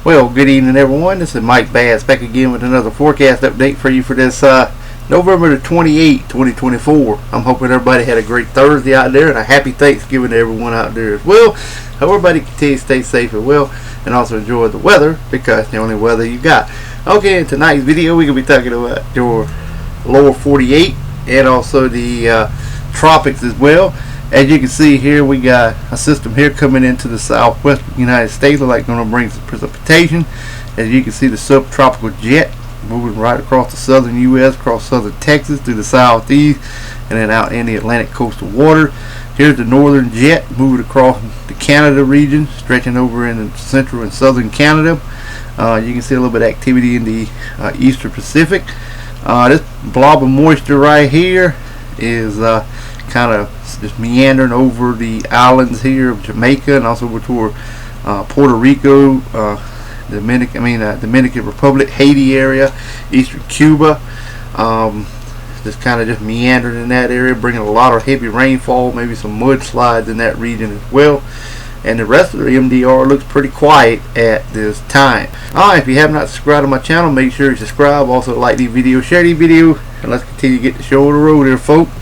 Well, good evening, everyone. This is Mike Bass back again with another forecast update for you for this November the 28th, 2024. I'm hoping everybody had a great Thursday out there and a happy Thanksgiving to everyone out there as well. Hope everybody continues to stay safe and well and also enjoy the weather because it's the only weather you got. Okay, in tonight's video, we're going to be talking about your lower 48 and also the tropics as well. As you can see here, we got a system here coming into the southwestern United States, like going to bring some precipitation. As you can see, the subtropical jet moving right across the southern U.S., across southern Texas, through the southeast, and then out in the Atlantic coastal water. Here's the northern jet moving across the Canada region, stretching over in central and southern Canada. You can see a little bit of activity in the eastern Pacific. This blob of moisture right here is kind of just meandering over the islands here of Jamaica and also over toward Puerto Rico, Dominican Republic, Haiti area, eastern Cuba. Just kind of just meandering in that area, bringing a lot of heavy rainfall, maybe some mudslides in that region as well. And the rest of the MDR looks pretty quiet at this time. Alright, if you have not subscribed to my channel, make sure you subscribe. Also like these videos, share these videos, and let's continue to get the show on the road here, folks.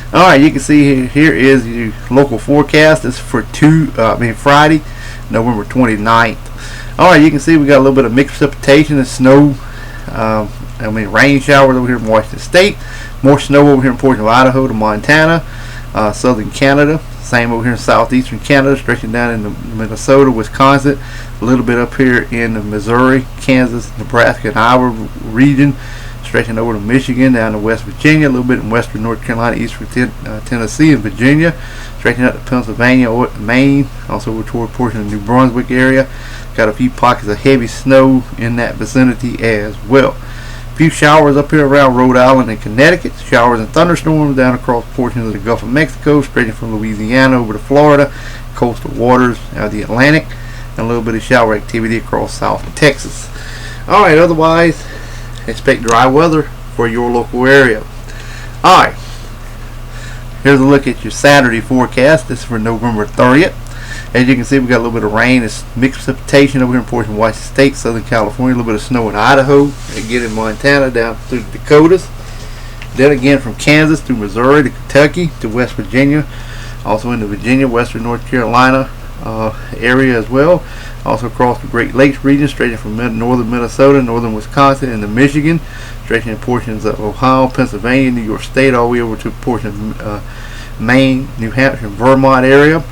Alright, you can see here is your local forecast. This is for Friday, November 29th. Alright, you can see we got a little bit of mixed precipitation and snow. Rain showers over here in Washington State. More snow over here in portion of Idaho to Montana, southern Canada. Same over here in southeastern Canada, stretching down into Minnesota, Wisconsin. A little bit up here in the Missouri, Kansas, Nebraska, and Iowa region. Stretching over to Michigan, down to West Virginia, a little bit in western North Carolina, eastern Tennessee and Virginia, stretching out to Pennsylvania, Maine, also over toward a portion of the New Brunswick area. Got a few pockets of heavy snow in that vicinity as well. A few showers up here around Rhode Island and Connecticut. Showers and thunderstorms down across portions of the Gulf of Mexico, stretching from Louisiana over to Florida, coastal waters out of the Atlantic, and a little bit of shower activity across South Texas. Alright, otherwise, expect dry weather for your local area. Alright, here's a look at your Saturday forecast. This is for November 30th. As you can see, we got a little bit of rain. It's mixed precipitation over here in portion of Washington State, Southern California, a little bit of snow in Idaho, again in Montana, down through the Dakotas. Then again from Kansas to Missouri to Kentucky to West Virginia, also into Virginia, western North Carolina area as well. Also across the Great Lakes region, stretching from northern Minnesota, northern Wisconsin, into Michigan, stretching in portions of Ohio, Pennsylvania, New York State, all the way over to a portion of Maine, New Hampshire, and Vermont area.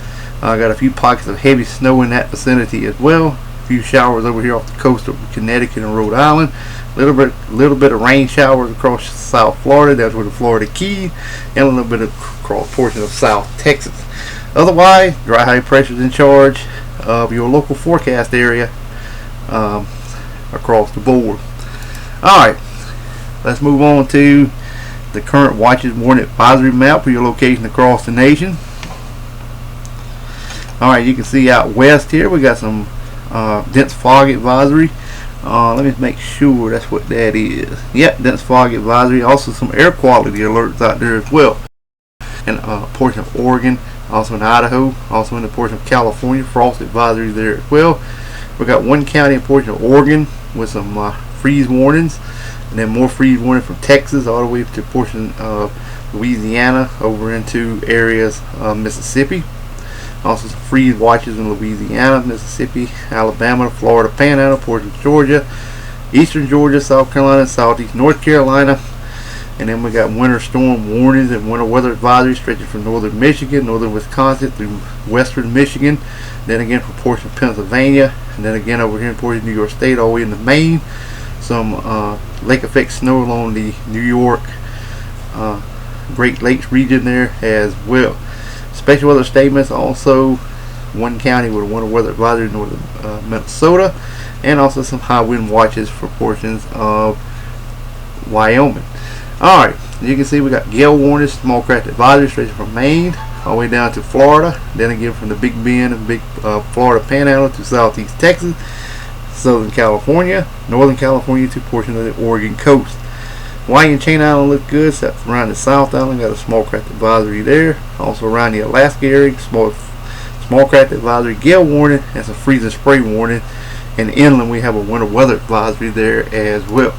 Got a few pockets of heavy snow in that vicinity as well. A few showers over here off the coast of Connecticut and Rhode Island. Little bit of rain showers across South Florida, down toward the Florida Keys, and a little bit of across portion of South Texas. Otherwise, dry high pressure is in charge of your local forecast area across the board. Alright, let's move on to the current watches warning advisory map for your location across the nation. Alright, you can see out west here we got some dense fog advisory. Let me make sure that's what that is. Yep, dense fog advisory. Also some air quality alerts out there as well. And a portion of Oregon, also in Idaho, also in the portion of California, frost advisory there as well. We got one county in portion of Oregon with some freeze warnings, and then more freeze warning from Texas all the way to a portion of Louisiana over into areas of Mississippi. Also some freeze watches in Louisiana, Mississippi, Alabama, Florida Panhandle, portion of Georgia, eastern Georgia, South Carolina, southeast North Carolina. And then we got winter storm warnings and winter weather advisory stretching from northern Michigan, northern Wisconsin through western Michigan. Then again from portion of Pennsylvania, and then again over here in portion of New York State all the way into Maine. Some lake effect snow along the New York Great Lakes region there as well. Special weather statements also one county with a winter weather advisory in northern Minnesota, and also some high wind watches for portions of Wyoming. Alright, you can see we got gale warnings, small craft advisory stretching from Maine all the way down to Florida, then again from the Big Bend and Big Florida Panhandle to southeast Texas, southern California, northern California to portion of the Oregon coast. Hawaii and Chain Island look good, except around the South Island, got a small craft advisory there. Also around the Alaska area, small craft advisory, gale warning, and some freeze and spray warning and inland we have a winter weather advisory there as well.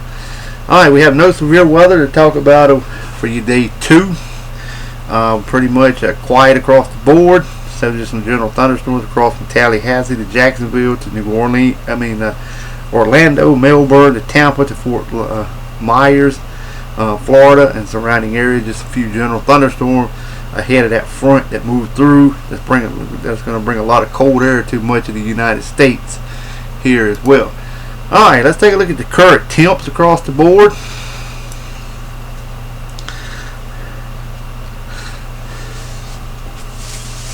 Alright, we have no severe weather to talk about for you day 2. Pretty much quiet across the board, except just some general thunderstorms across from Tallahassee to Jacksonville to New Orleans, Orlando, Melbourne to Tampa to Fort Myers, Florida and surrounding areas. Just a few general thunderstorms ahead of that front that moved through. That's going to bring a lot of cold air to much of the United States here as well. Alright, let's take a look at the current temps across the board.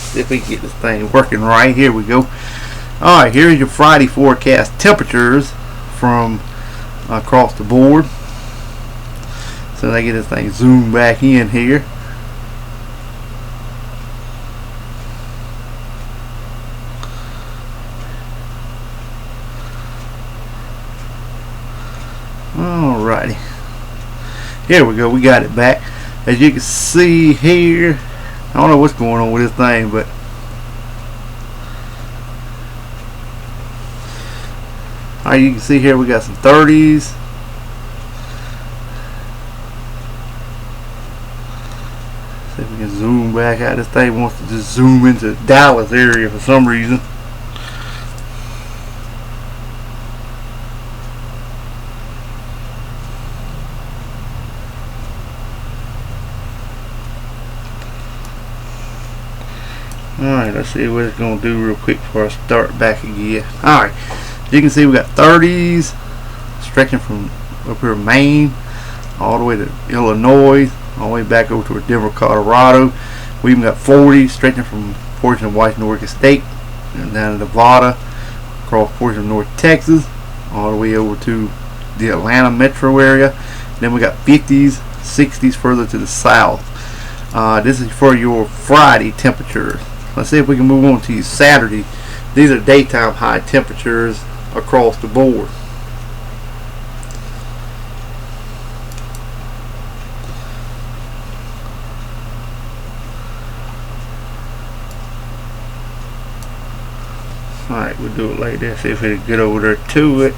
See if we can get this thing working right. Here we go. Alright, here's your Friday forecast temperatures from across the board. So I get this thing zoomed back in here. Alrighty, here we go. We got it back. As you can see here, I don't know what's going on with this thing, but you can see here we got some 30s. See if we can zoom back out. This thing wants to just zoom into Dallas area for some reason. Alright, let's see what it's going to do real quick before I start back again. Alright, you can see we got 30s stretching from up here Maine all the way to Illinois, all the way back over to Denver, Colorado. We even got 40s stretching from a portion of Washington, Oregon State and down to Nevada, across a portion of North Texas, all the way over to the Atlanta metro area. Then we got 50s, 60s further to the south. This is for your Friday temperatures. Let's see if we can move on to Saturday. These are daytime high temperatures across the board. Alright, we'll do it like that. See if we can get over there to it.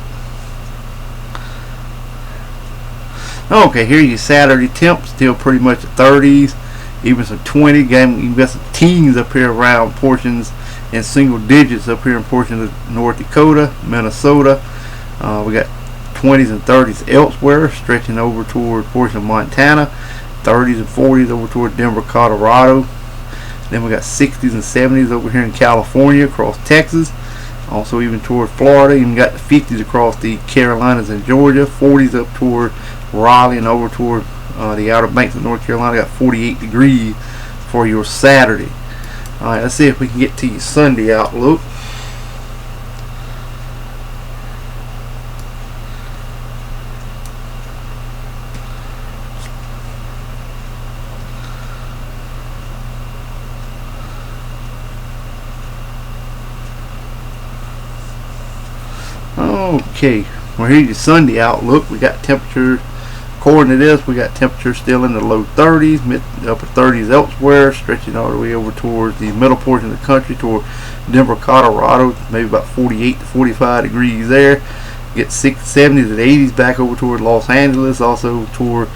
Okay, here you Saturday temps, still pretty much the 30s. Even some 20, you got some teens up here around portions and single digits up here in portions of North Dakota, Minnesota. We got 20s and 30s elsewhere, stretching over toward portion of Montana, 30s and 40s over toward Denver, Colorado. Then we got 60s and 70s over here in California, across Texas, also even toward Florida. Even got the 50s across the Carolinas and Georgia, 40s up toward Raleigh and over toward the Outer Banks of North Carolina. Got 48 degrees for your Saturday. Alright, let's see if we can get to your Sunday outlook. Okay, well here's your Sunday outlook. We got temperature. According to this, we got temperatures still in the low 30s, mid upper 30s elsewhere, stretching all the way over towards the middle portion of the country, toward Denver, Colorado, maybe about 48 to 45 degrees there. Get 70s and 80s back over toward Los Angeles, also toward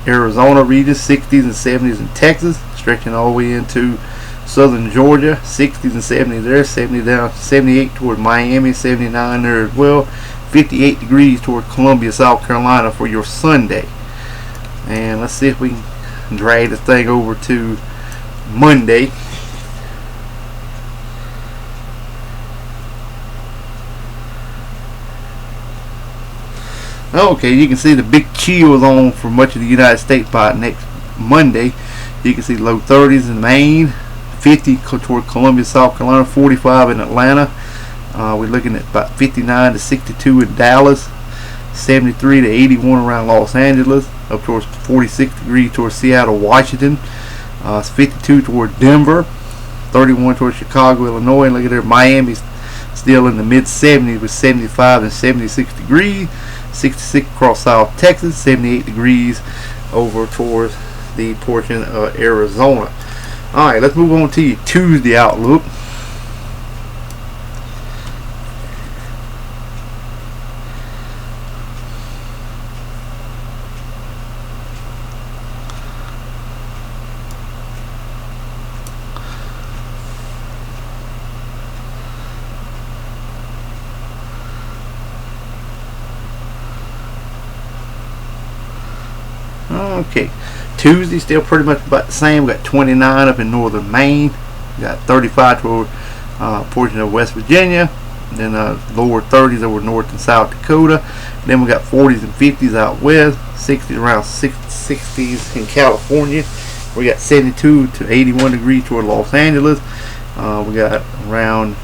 Arizona region, 60s and 70s in Texas, stretching all the way into southern Georgia, 60s and 70s there, 70 down, 78 toward Miami, 79 there as well. 58 degrees toward Columbia, South Carolina for your Sunday. And let's see if we can drag this thing over to Monday. Okay, you can see the big chill is on for much of the United States by next Monday. You can see low 30s in Maine, 50 toward Columbia, South Carolina, 45 in Atlanta. We're looking at about 59 to 62 in Dallas, 73 to 81 around Los Angeles, up towards 46 degrees towards Seattle, Washington. It's 52 toward Denver, 31 towards Chicago, Illinois. And look at there, Miami's still in the mid 70s with 75 and 76 degrees, 66 across South Texas, 78 degrees over towards the portion of Arizona. Alright, let's move on to your Tuesday outlook. Okay, Tuesday still pretty much about the same. We got 29 up in northern Maine. We got 35 toward portion of West Virginia. Then lower 30s over North and South Dakota. Then we got 40s and 50s out west. 60s around 60s in California. We got 72 to 81 degrees toward Los Angeles. We got around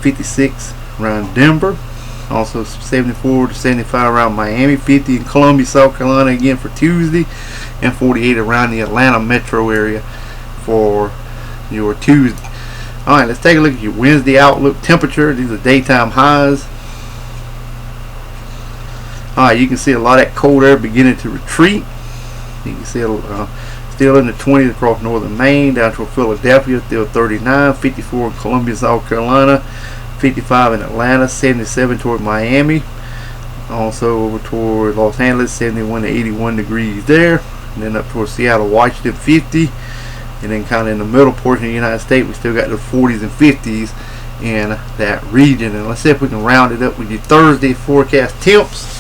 56 around Denver. Also 74 to 75 around Miami. 50 in Columbia, South Carolina again for Tuesday. And 48 around the Atlanta metro area for your Tuesday. Alright, let's take a look at your Wednesday outlook temperature. These are daytime highs. Alright, you can see a lot of that cold air beginning to retreat. You can see still in the 20s across northern Maine, down to Philadelphia, still 39, 54 in Columbia, South Carolina, 55 in Atlanta, 77 toward Miami. Also over toward Los Angeles, 71 to 81 degrees there. And then up toward Seattle, Washington, 50. And then kind of in the middle portion of the United States, we still got the 40s and 50s in that region. And let's see if we can round it up with your Thursday forecast temps.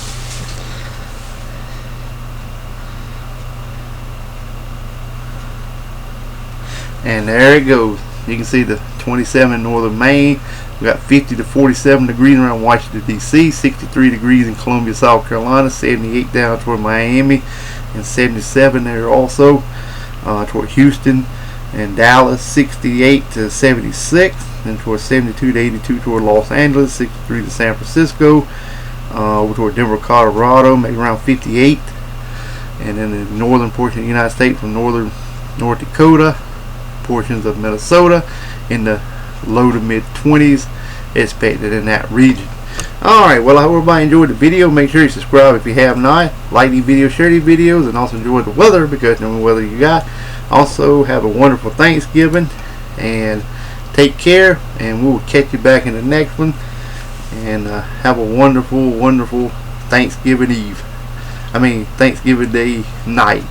And there it goes. You can see the 27 in northern Maine. We got 50 to 47 degrees around Washington, D.C., 63 degrees in Columbia, South Carolina, 78 down toward Miami, and 77 there also toward Houston and Dallas, 68 to 76, and toward 72 to 82 toward Los Angeles, 63 to San Francisco, over toward Denver, Colorado, maybe around 58, and then the northern portion of the United States from North Dakota, portions of Minnesota in the low to mid 20s expected in that region. Alright, well, I hope everybody enjoyed the video. Make sure you subscribe if you have not. Like these videos, share these videos, and also enjoy the weather, because no weather you got. Also, have a wonderful Thanksgiving and take care, and we'll catch you back in the next one. And have a wonderful, wonderful Thanksgiving Eve. Thanksgiving Day night.